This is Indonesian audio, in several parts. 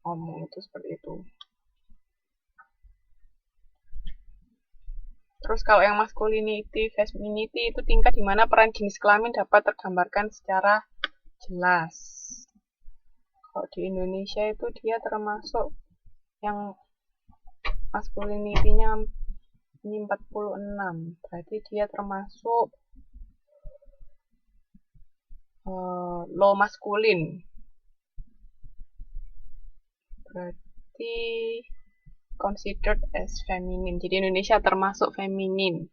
ngomong itu seperti itu. Terus kalau yang masculinity, femininity itu tingkat di mana peran jenis kelamin dapat tergambarkan secara jelas. Kalau di Indonesia itu dia termasuk yang masculinity-nya ini 46, berarti dia termasuk low maskulin. Berarti considered as feminine. Jadi Indonesia termasuk feminin.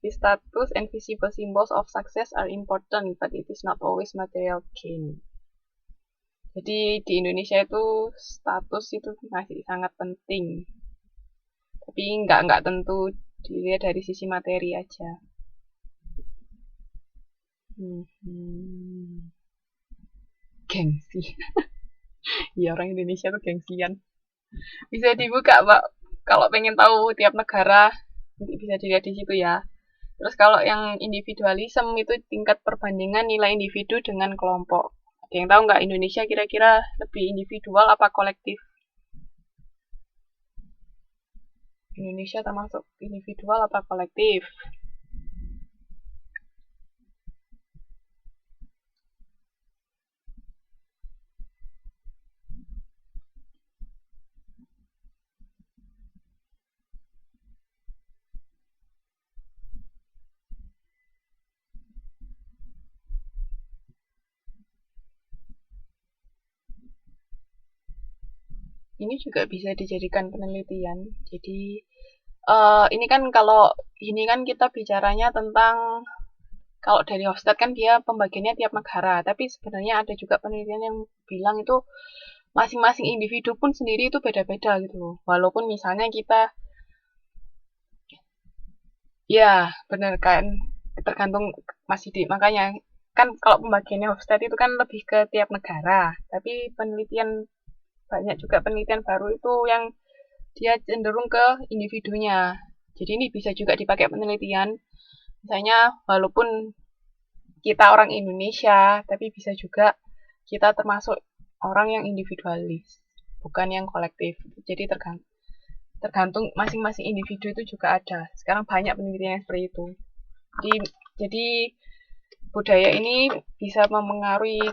The status and visible symbols of success are important, but it is not always material gain. Jadi di Indonesia itu status itu masih sangat penting. Tapi nggak tentu dilihat dari sisi materi aja. Gengsi. Ya orang Indonesia tuh gengsian. Bisa dibuka, Pak. Kalau pengen tahu tiap negara, nanti bisa dilihat di situ ya. Terus kalau yang individualisme itu tingkat perbandingan nilai individu dengan kelompok. Ada yang tahu nggak Indonesia kira-kira lebih individual apa kolektif? Indonesia termasuk individual apa kolektif? Ini juga bisa dijadikan penelitian. Jadi ini kan kalau ini kan kita bicaranya tentang kalau dari Hofstede kan dia pembagiannya tiap negara, tapi sebenarnya ada juga penelitian yang bilang itu masing-masing individu pun sendiri itu beda-beda gitu loh. Walaupun misalnya kita ya benar kan tergantung masih di makanya kan kalau pembagiannya Hofstede itu kan lebih ke tiap negara, tapi penelitian banyak juga penelitian baru itu yang dia cenderung ke individunya. Jadi ini bisa juga dipakai penelitian. Misalnya walaupun kita orang Indonesia, tapi bisa juga kita termasuk orang yang individualis, bukan yang kolektif. Jadi tergantung masing-masing individu itu juga ada. Sekarang banyak penelitian yang seperti itu. Jadi budaya ini bisa mempengaruhi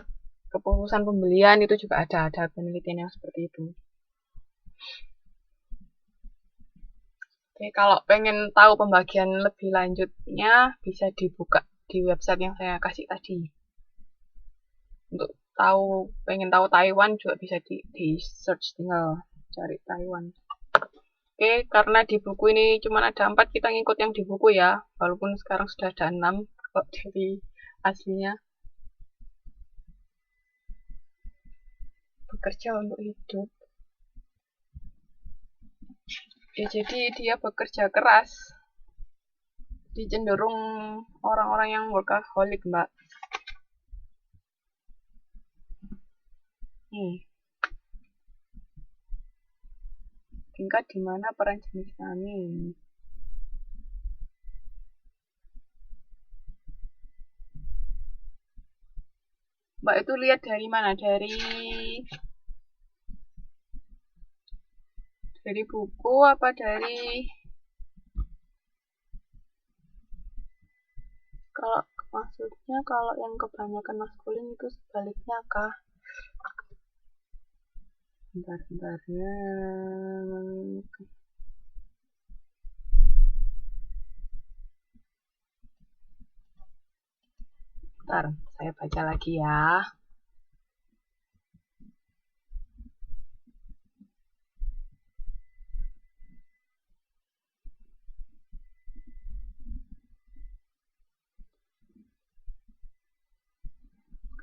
keputusan pembelian itu juga ada penelitian yang seperti itu. Oke, kalau pengen tahu pembagian lebih lanjutnya bisa dibuka di website yang saya kasih tadi. Untuk pengen tahu Taiwan juga bisa di search, tinggal cari Taiwan. Oke, karena di buku ini cuma ada 4, kita ngikut yang di buku ya, walaupun sekarang sudah ada 6 kok dari aslinya. Bekerja untuk hidup. Ya, jadi dia bekerja keras. Cenderung orang-orang yang workaholic, Mbak. Tingkat di mana peran jenis kelamin. Mbak itu lihat dari mana? Dari buku apa dari kalau maksudnya kalau yang kebanyakan maskulin itu sebaliknya kah? Bentar ya. Bentar, saya baca lagi ya.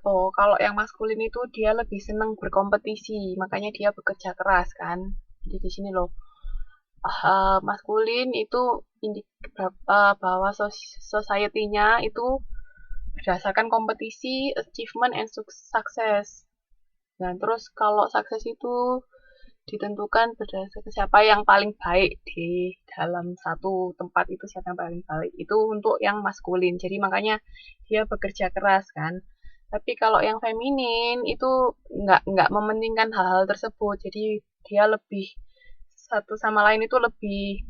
Oh, kalau yang maskulin itu dia lebih senang berkompetisi, makanya dia bekerja keras kan. Jadi di sini loh, maskulin itu bahwa society-nya itu berdasarkan kompetisi, achievement, and success. Nah, terus kalau sukses itu ditentukan berdasarkan siapa yang paling baik di dalam satu tempat itu, siapa yang paling baik. Itu untuk yang maskulin. Jadi makanya dia bekerja keras kan. Tapi kalau yang feminin itu nggak mementingkan hal-hal tersebut. Jadi dia lebih satu sama lain itu lebih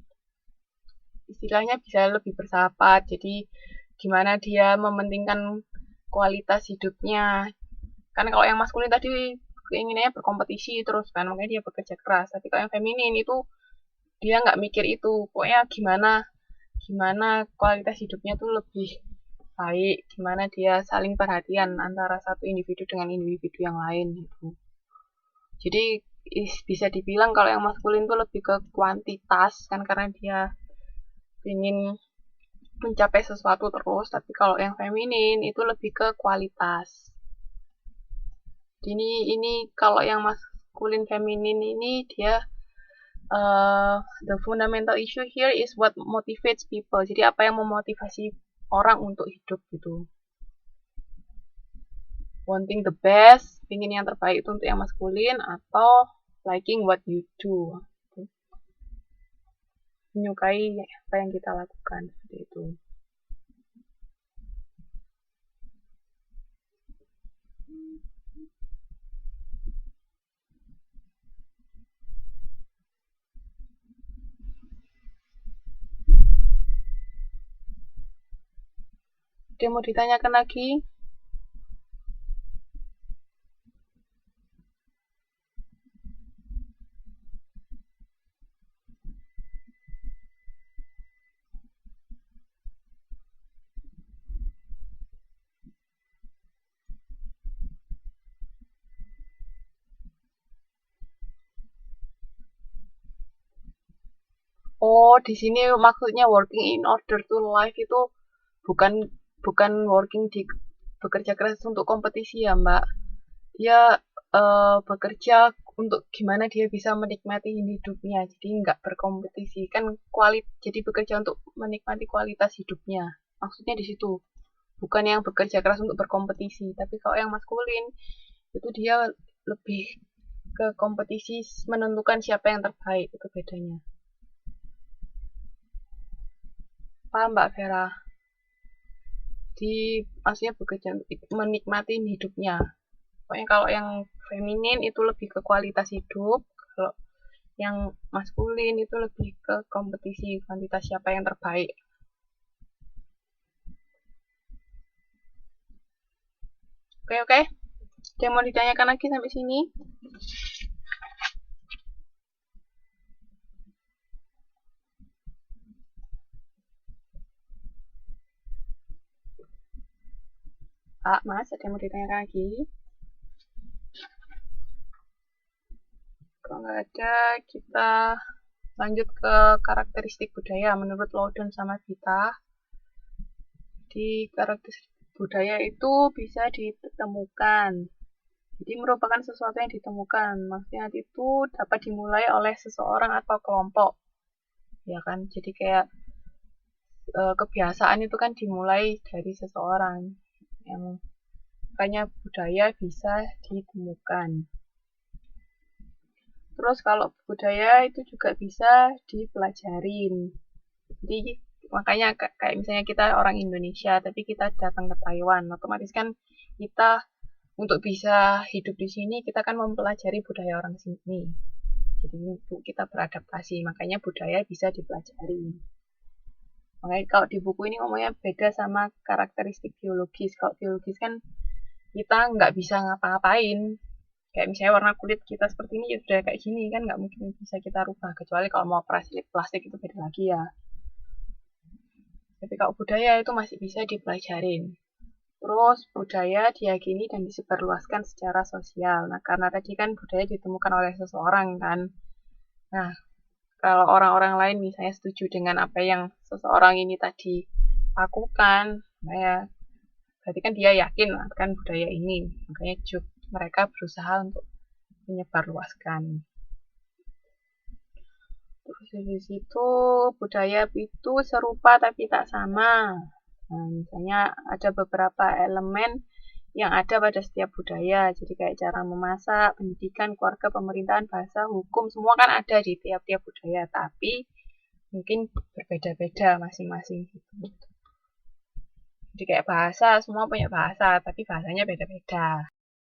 istilahnya bisa lebih bersahabat. Jadi gimana dia mementingkan kualitas hidupnya. Kan kalau yang maskulin tadi keinginannya berkompetisi terus kan, makanya dia bekerja keras. Tapi kalau yang feminin itu dia nggak mikir itu. Pokoknya gimana gimana kualitas hidupnya tuh lebih baik, gimana dia saling perhatian antara satu individu dengan individu yang lain gitu. Jadi bisa dibilang kalau yang maskulin tuh lebih ke kuantitas kan karena dia ingin mencapai sesuatu terus, tapi kalau yang feminin itu lebih ke kualitas. Ini kalau yang maskulin feminin ini dia the fundamental issue here is what motivates people. Jadi apa yang memotivasi orang untuk hidup gitu. Wanting the best, ingin yang terbaik itu untuk yang maskulin, atau liking what you do, menyukai apa yang kita lakukan seperti itu. Dia mau ditanyakan lagi? Oh, di sini maksudnya working in order to live itu bukan bukan working di bekerja keras untuk kompetisi ya, Mbak. Dia bekerja untuk gimana dia bisa menikmati hidupnya, jadi nggak berkompetisi kan jadi bekerja untuk menikmati kualitas hidupnya. Maksudnya di situ, bukan yang bekerja keras untuk berkompetisi. Tapi kalau yang maskulin itu dia lebih ke kompetisi menentukan siapa yang terbaik, itu bedanya. Paham Mbak Vera? Di maksudnya bekerja menikmati hidupnya. Pokoknya kalau yang feminin itu lebih ke kualitas hidup, kalau yang maskulin itu lebih ke kompetisi kuantitas siapa yang terbaik. Oke, oke. Ada yang mau ditanyakan lagi sampai sini? Mas, ada yang mau ditanyakan lagi? Kalau nggak ada, kita lanjut ke karakteristik budaya menurut Loudon sama Vita. Di karakteristik budaya itu bisa ditemukan. Jadi merupakan sesuatu yang ditemukan. Maksudnya itu dapat dimulai oleh seseorang atau kelompok. Ya kan? Jadi kayak kebiasaan itu kan dimulai dari seseorang. Yang makanya budaya bisa ditemukan. Terus kalau budaya itu juga bisa dipelajarin. Jadi makanya kayak misalnya kita orang Indonesia tapi kita datang ke Taiwan, otomatis kan kita untuk bisa hidup di sini kita kan mempelajari budaya orang sini. Jadi kita beradaptasi, makanya budaya bisa dipelajari. Makanya kalau di buku ini ngomongnya beda sama karakteristik biologis. Kalau biologis kan kita nggak bisa ngapa-ngapain. Kayak misalnya warna kulit kita seperti ini ya sudah kayak gini kan nggak mungkin bisa kita rubah. Kecuali kalau mau operasi plastik itu beda lagi ya. Tapi kalau budaya itu masih bisa dipelajarin. Terus budaya diyakini dan disebarluaskan secara sosial. Nah, karena tadi kan budaya ditemukan oleh seseorang kan. Nah, kalau orang-orang lain misalnya setuju dengan apa yang seseorang ini tadi lakukan, ya berarti kan dia yakin akan budaya ini. Makanya mereka berusaha untuk menyebarluaskan. Terus dari situ budaya itu serupa tapi tak sama. Nah, misalnya ada beberapa elemen yang ada pada setiap budaya. Jadi kayak cara memasak, pendidikan, keluarga, pemerintahan, bahasa, hukum, semua kan ada di tiap-tiap budaya. Tapi mungkin berbeda-beda masing-masing gitu. Jadi kayak bahasa, semua punya bahasa, tapi bahasanya beda-beda.